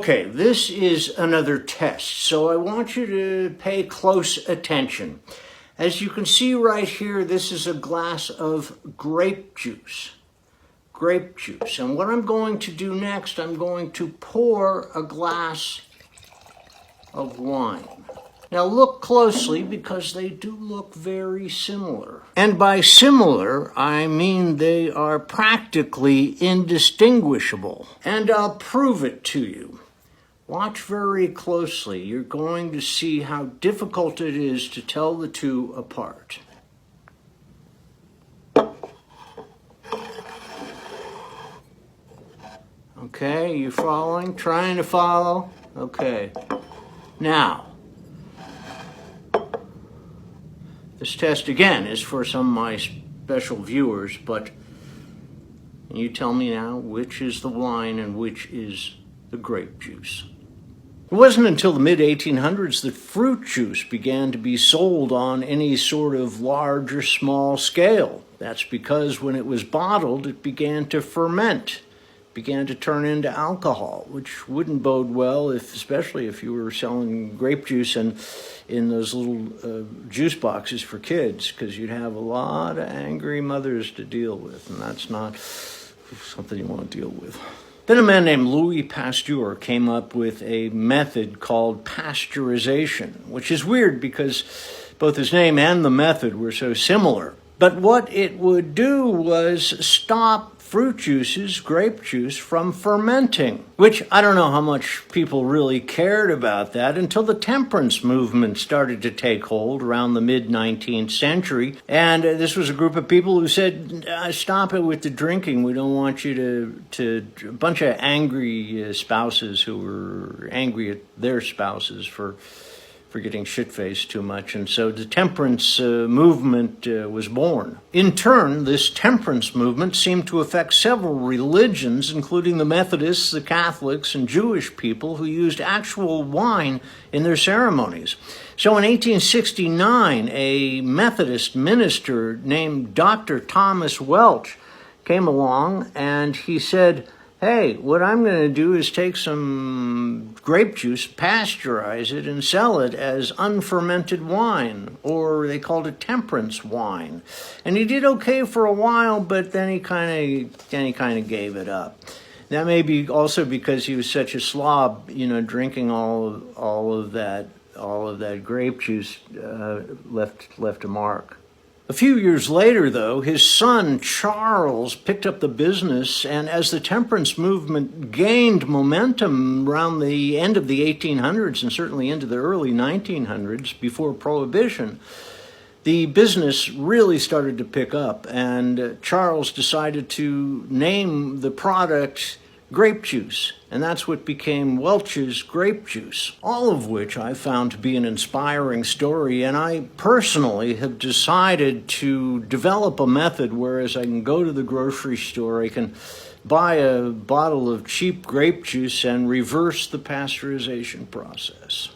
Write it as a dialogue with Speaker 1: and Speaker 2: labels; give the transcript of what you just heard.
Speaker 1: Okay, this is another test, so I want you to pay close attention. As you can see right here, this is a glass of grape juice. Grape juice. And what I'm going to do next, I'm going to pour a glass of wine. Now look closely because they do look very similar. And by similar, I mean they are practically indistinguishable. And I'll prove it to you. Watch very closely. You're going to see how difficult it is to tell the two apart. Okay, you following? Trying to follow? Okay. Now, this test again is for some of my special viewers, but can you tell me now which is the wine and which is the grape juice? It wasn't until the mid-1800s that fruit juice began to be sold on any sort of large or small scale. That's because when it was bottled, it began to ferment, began to turn into alcohol, which wouldn't bode well, especially if you were selling grape juice in those little juice boxes for kids, because you'd have a lot of angry mothers to deal with, and that's not something you want to deal with. Then a man named Louis Pasteur came up with a method called pasteurization, which is weird because both his name and the method were so similar. But what it would do was stop fruit juices, grape juice, from fermenting, which I don't know how much people really cared about that until the temperance movement started to take hold around the mid-19th century. And this was a group of people who said, stop it with the drinking. We don't want you to a bunch of angry spouses who were angry at their spouses for getting shit-faced too much. And so the temperance movement was born. In turn, this temperance movement seemed to affect several religions, including the Methodists, the Catholics, and Jewish people who used actual wine in their ceremonies. So in 1869, a Methodist minister named Dr. Thomas Welch came along and he said, hey, what I'm going to do is take some grape juice, pasteurize it, and sell it as unfermented wine, or they called it temperance wine. And he did okay for a while, but then he kind of gave it up. That may be also because he was such a slob, drinking all of that grape juice left a mark. A few years later, though, his son, Charles, picked up the business, and as the temperance movement gained momentum around the end of the 1800s and certainly into the early 1900s, before Prohibition, the business really started to pick up, and Charles decided to name the product grape juice, and that's what became Welch's grape juice, all of which I found to be an inspiring story. And I personally have decided to develop a method whereas I can go to the grocery store, I can buy a bottle of cheap grape juice and reverse the pasteurization process.